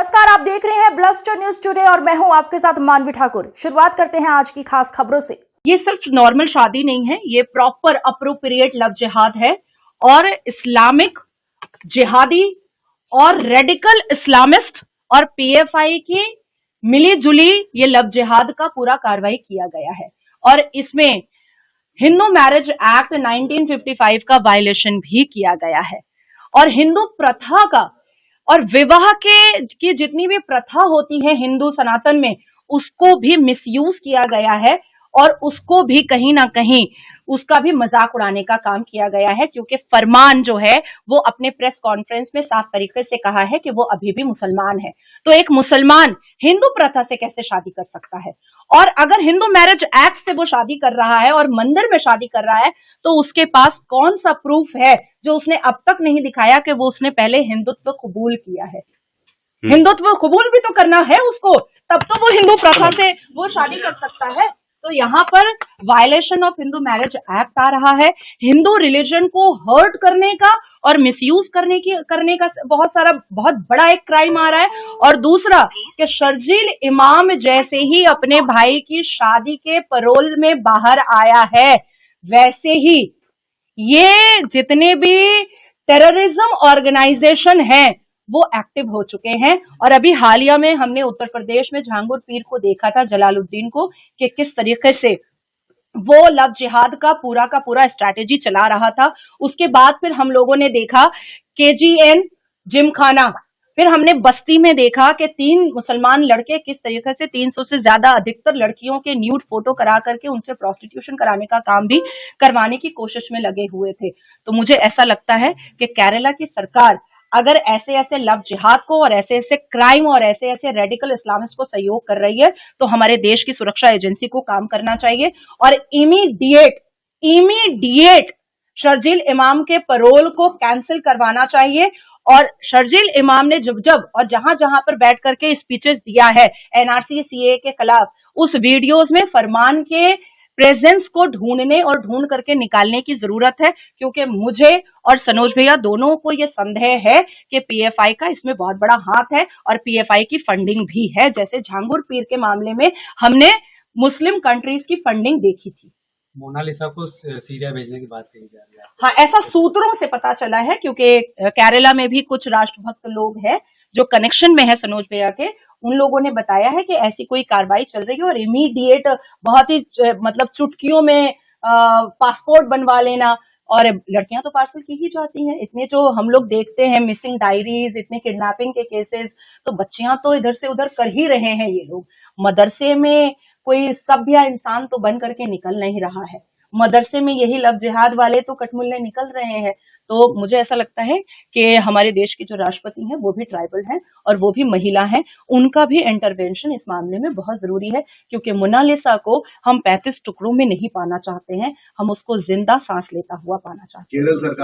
नमस्कार, आप देख रहे हैं ब्लस्टर न्यूज टुडे और मैं हूं आपके साथ मानवी ठाकुर। शुरुआत करते हैं आज की खास खबरों से। ये सिर्फ नॉर्मल शादी नहीं है, ये प्रॉपर अप्रोप्रिएट लव जिहाद है और इस्लामिक जिहादी और रेडिकल इस्लामिस्ट और पीएफआई की मिली जुली ये लव जिहाद का पूरा कार्रवाई किया गया है। और इसमें हिंदू मैरिज एक्ट 1955 का वायलेशन भी किया गया है और हिंदू प्रथा का और विवाह की जितनी भी प्रथा होती है हिंदू सनातन में, उसको भी मिसयूज किया गया है और उसको भी कहीं ना कहीं उसका भी मजाक उड़ाने का काम किया गया है, क्योंकि फरमान जो है वो अपने प्रेस कॉन्फ्रेंस में साफ तरीके से कहा है कि वो अभी भी मुसलमान है। तो एक मुसलमान हिंदू प्रथा से कैसे शादी कर सकता है? और अगर हिंदू मैरिज एक्ट से वो शादी कर रहा है और मंदिर में शादी कर रहा है तो उसके पास कौन सा प्रूफ है जो उसने अब तक नहीं दिखाया कि वो उसने पहले हिंदुत्व कबूल किया है? हिंदुत्व कबूल भी तो करना है उसको, तब तो वो हिंदू प्रथा से वो शादी कर सकता है। तो यहाँ पर violation of Hindu Marriage Act आ रहा है, हिंदू रिलीजन को हर्ट करने का और मिसयूज करने का बहुत बड़ा एक क्राइम आ रहा है। और दूसरा कि शर्जील इमाम जैसे ही अपने भाई की शादी के पैरोल में बाहर आया है, वैसे ही ये जितने भी टेररिज्म ऑर्गेनाइजेशन हैं वो एक्टिव हो चुके हैं। और अभी हालिया में हमने उत्तर प्रदेश में झांगुर पीर को देखा था, जलालुद्दीन को, कि किस तरीके से वो लव जिहाद का पूरा स्ट्रैटेजी चला रहा था। उसके बाद फिर हम लोगों ने देखा KGN जिमखाना, फिर हमने बस्ती में देखा कि 3 मुसलमान लड़के किस तरीके से 300 से ज्यादा अधिकतर लड़कियों के न्यूड फोटो करा करके उनसे प्रोस्टिट्यूशन कराने का काम भी करवाने की कोशिश में लगे हुए थे। तो मुझे ऐसा लगता है कि केरला की सरकार अगर ऐसे लव जिहाद को और ऐसे क्राइम और ऐसे रेडिकल इस्लामिस्ट को सहयोग कर रही है तो हमारे देश की सुरक्षा एजेंसी को काम करना चाहिए और इमीडिएट शर्जील इमाम के पैरोल को कैंसिल करवाना चाहिए। और शर्जील इमाम ने जब और जहां पर बैठ करके स्पीचेस दिया है NRC CAA के खिलाफ, उस वीडियोस में फरमान के प्रेजेंस को ढूंढ करके निकालने की जरूरत है, क्योंकि मुझे और सनोज भैया दोनों को यह संदेह है कि PFI का इसमें बहुत बड़ा हाथ है और PFI की फंडिंग भी है। जैसे झांगुर पीर के मामले में हमने मुस्लिम कंट्रीज की फंडिंग देखी थी। मोनालिसा को सीरिया भेजने की बात कही जा रही है। हाँ, ऐसा सूत्रों से पता चला है, क्योंकि केरला में भी कुछ राष्ट्रभक्त लोग हैं जो कनेक्शन में है सनोज भैया के, उन लोगों ने बताया है कि ऐसी कोई कार्रवाई चल रही है और इमीडिएट बहुत ही मतलब चुटकियों में पासपोर्ट बनवा लेना। और लड़कियां तो पार्सल की ही जाती हैं, इतने जो हम लोग देखते हैं मिसिंग डायरीज, इतने किडनैपिंग के केसेस, तो बच्चियां तो इधर से उधर कर ही रहे हैं ये लोग। मदरसे में कोई सभ्य इंसान तो बन करके निकल नहीं रहा है, मदरसे में यही लव जिहाद वाले तो कटमुल्ले निकल रहे हैं। तो मुझे ऐसा लगता है कि हमारे देश के जो राष्ट्रपति हैं वो भी ट्राइबल हैं और वो भी महिला हैं, उनका भी इंटरवेंशन इस मामले में बहुत जरूरी है, क्योंकि मोनालिसा को हम 35 टुकड़ों में नहीं पाना चाहते हैं, हम उसको जिंदा सांस लेता हुआ पाना चाहते हैं। केरल सरकार